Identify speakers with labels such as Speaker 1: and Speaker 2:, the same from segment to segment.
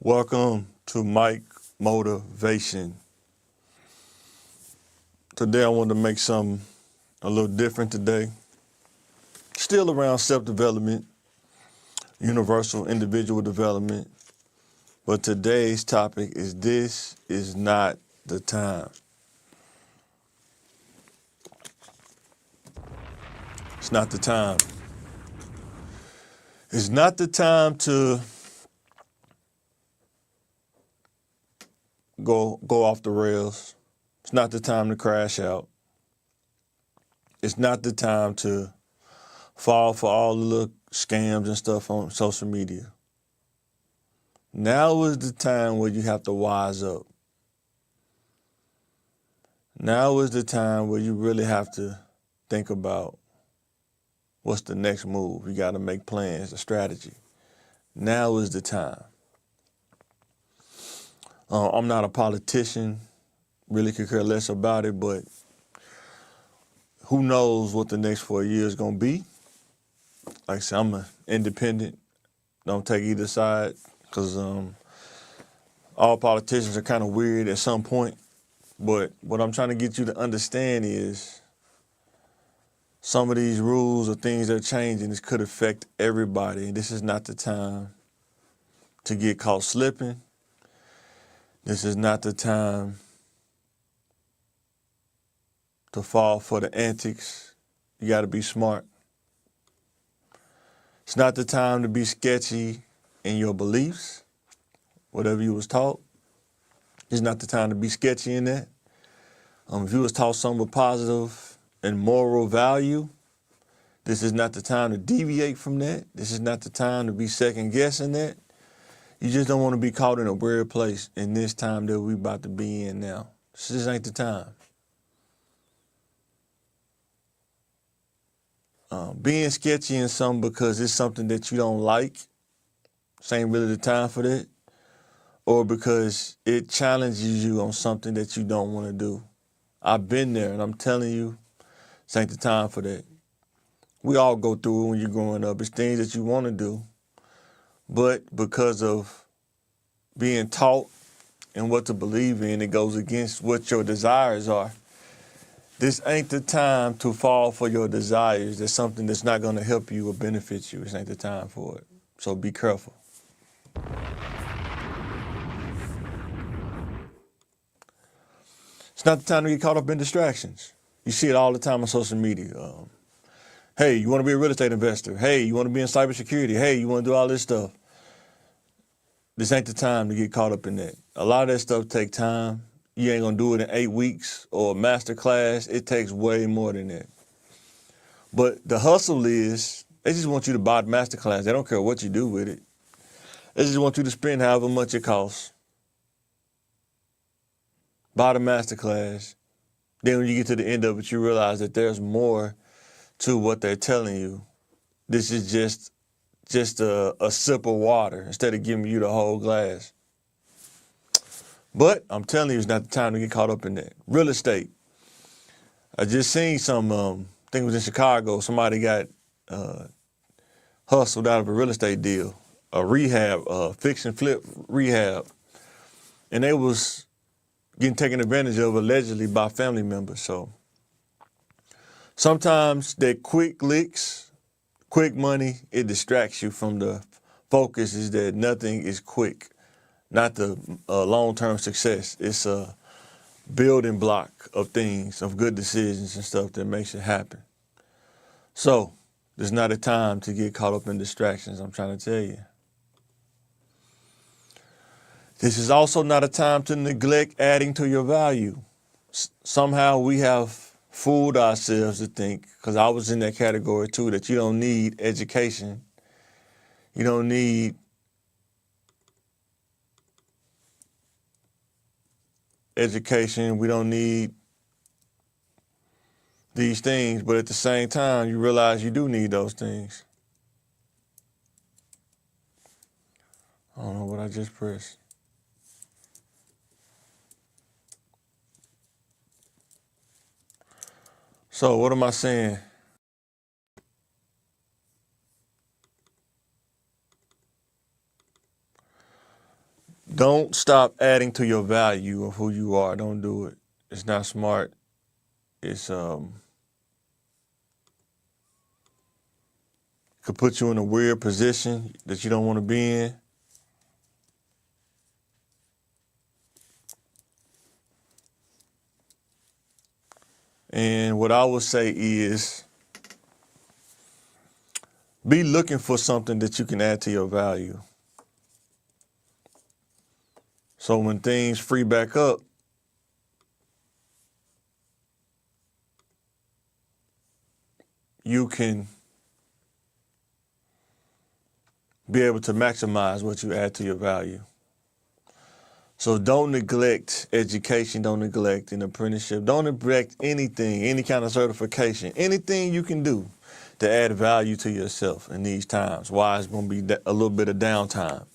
Speaker 1: Welcome to Mike Motivation. Today I want to make something a little different today. Still around self-development, universal individual development. But today's topic is this is not the time. It's not the time. It's not the time to go off the rails. It's not the time to crash out. It's not the time to fall for all the little scams and stuff on social media. Now is the time where you have to wise up. Now is the time where you really have to think about what's the next move. You got to make plans, a strategy. Now is the time. I'm not a politician, really could care less about it, but who knows what the next 4 years is going to be. Like I said, I'm an independent, don't take either side, because all politicians are kind of weird at some point. But what I'm trying to get you to understand is some of these rules or things that are changing, this could affect everybody. And this is not the time to get caught slipping. This is not the time to fall for the antics. You got to be smart. It's not the time to be sketchy in your beliefs, whatever you was taught. It's not the time to be sketchy in that. If you was taught something with positive and moral value, this is not the time to deviate from that. This is not the time to be second guessing that. You just don't want to be caught in a weird place in this time that we about to be in now. This just ain't the time. Being sketchy in something because it's something that you don't like, this ain't really the time for that. Or because it challenges you on something that you don't want to do. I've been there, and I'm telling you, this ain't the time for that. We all go through it when you're growing up. It's things that you want to do, but because of being taught and what to believe in, it goes against what your desires are. This ain't the time to fall for your desires. There's something that's not going to help you or benefit you. This ain't the time for it. So be careful. It's not the time to get caught up in distractions. You see it all the time on social media. Hey, you want to be a real estate investor? Hey, you want to be in cybersecurity? Hey, you want to do all this stuff? This ain't the time to get caught up in that. A lot of that stuff take time. You ain't going to do it in 8 weeks or a master class. It takes way more than that. But the hustle is, they just want you to buy the master class. They don't care what you do with it. They just want you to spend however much it costs. Buy the master class. Then when you get to the end of it, you realize that there's more to what they're telling you. This is just a sip of water instead of giving you the whole glass. But I'm telling you, it's not the time to get caught up in that. Real estate. I just seen some, I think it was in Chicago, somebody got hustled out of a real estate deal, a rehab, fix and flip rehab. And they was getting taken advantage of allegedly by family members. So sometimes that quick licks, quick money, it distracts you from the focus is that nothing is quick, not the long-term success. It's a building block of things, of good decisions and stuff that makes it happen. So there's not a time to get caught up in distractions, I'm trying to tell you. This is also not a time to neglect adding to your value. Somehow we have fooled ourselves to think, because I was in that category too, that you don't need education. You don't need education. We don't need these things. But at the same time, you realize you do need those things. I don't know what I just pressed. So what am I saying? Don't stop adding to your value of who you are. Don't do it. It's not smart. It's could put you in a weird position that you don't want to be in. And what I would say is be looking for something that you can add to your value. So when things free back up, you can be able to maximize what you add to your value. So don't neglect education, don't neglect an apprenticeship, don't neglect anything, any kind of certification, anything you can do to add value to yourself in these times. Why it's going to be a little bit of downtime.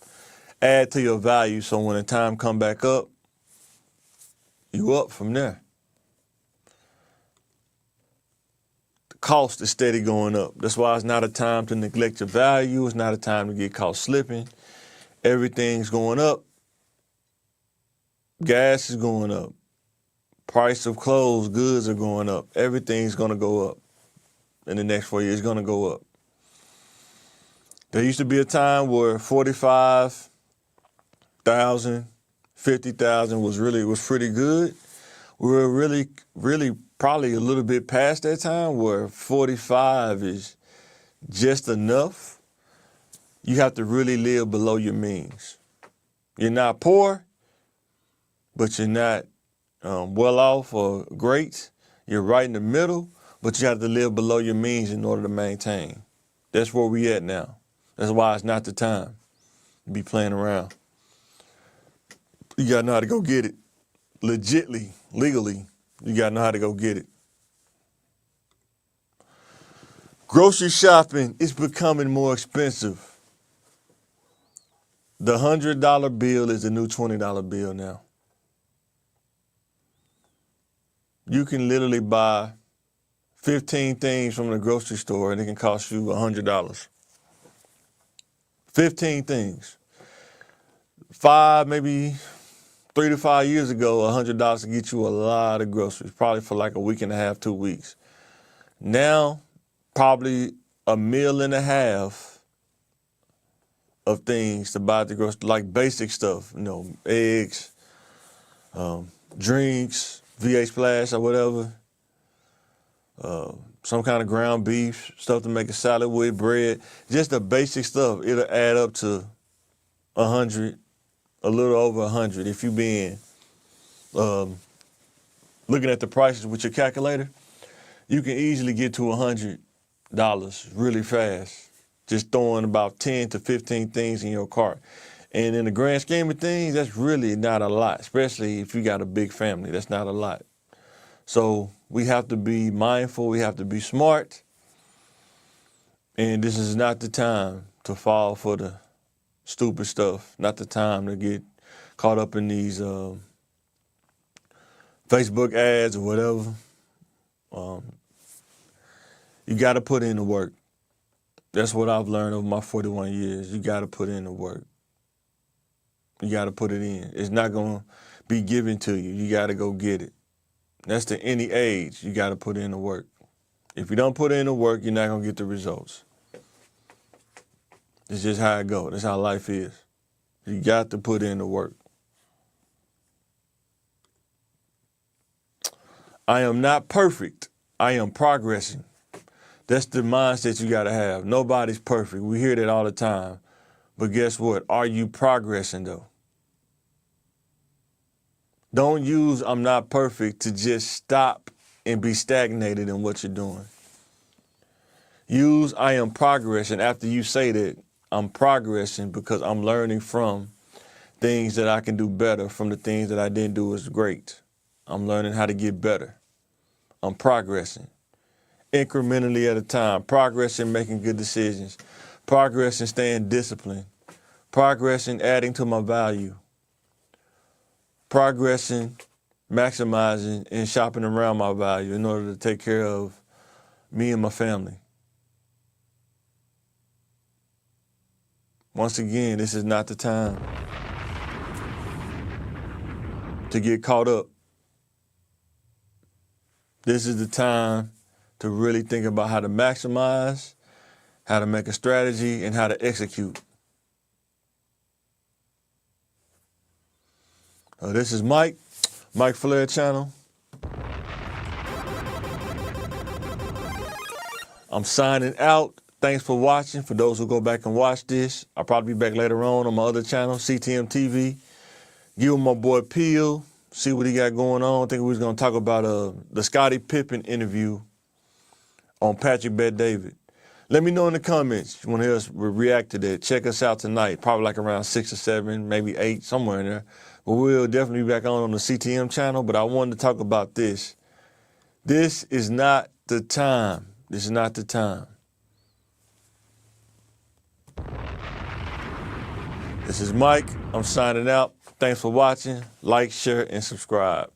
Speaker 1: Add to your value so when the time come back up, you up from there. The cost is steady going up. That's why it's not a time to neglect your value. It's not a time to get caught slipping. Everything's going up. Gas is going up. Price of clothes, goods are going up. Everything's going to go up in the next 4 years. It's going to go up. There used to be a time where 45,000, 50,000 was pretty good. We were really probably a little bit past that time where 45 is just enough. You have to really live below your means. You're not poor, but you're not well off or great. You're right in the middle, but you have to live below your means in order to maintain. That's where we at now. That's why it's not the time to be playing around. You gotta know how to go get it. Legitly, legally, you gotta know how to go get it. Grocery shopping is becoming more expensive. The $100 bill is the new $20 bill now. You can literally buy 15 things from the grocery store and it can cost you $100. 15 things. Maybe 3 to 5 years ago, $100 can get you a lot of groceries, probably for like a week and a half, 2 weeks. Now, probably a meal and a half of things to buy at the grocery, like basic stuff, eggs, drinks, V8 Splash or whatever, some kind of ground beef, stuff to make a salad with, bread, just the basic stuff. It'll add up to 100, a little over 100. If you been looking at the prices with your calculator, you can easily get to $100 really fast, just throwing about 10 to 15 things in your cart. And in the grand scheme of things, that's really not a lot, especially if you got a big family. That's not a lot. So we have to be mindful. We have to be smart. And this is not the time to fall for the stupid stuff, not the time to get caught up in these Facebook ads or whatever. You got to put in the work. That's what I've learned over my 41 years. You got to put in the work. You got to put it in. It's not going to be given to you. You got to go get it. That's to any age. You got to put in the work. If you don't put in the work, you're not going to get the results. It's just how it goes. That's how life is. You got to put in the work. I am not perfect. I am progressing. That's the mindset you got to have. Nobody's perfect. We hear that all the time. But guess what? Are you progressing, though? Don't use I'm not perfect to just stop and be stagnated in what you're doing. Use I am progressing after you say that I'm progressing because I'm learning from things that I can do better from the things that I didn't do as great. I'm learning how to get better. I'm progressing. Incrementally at a time. Progress in making good decisions. Progress in staying disciplined. Progress in adding to my value. Progress in maximizing and shopping around my value in order to take care of me and my family. Once again, this is not the time to get caught up. This is the time to really think about how to maximize, how to make a strategy, and how to execute. This is Mike Flair Channel. I'm signing out. Thanks for watching. For those who go back and watch this, I'll probably be back later on my other channel, CTM TV. Give him my boy Peel, see what he got going on. I think we was going to talk about the Scottie Pippen interview on Patrick Bet-David. Let me know in the comments if you want to hear us react to that. Check us out tonight, probably like around 6 or 7, maybe 8, somewhere in there. But we'll definitely be back on the CTM channel. But I wanted to talk about this. This is not the time. This is not the time. This is Mike. I'm signing out. Thanks for watching. Like, share, and subscribe.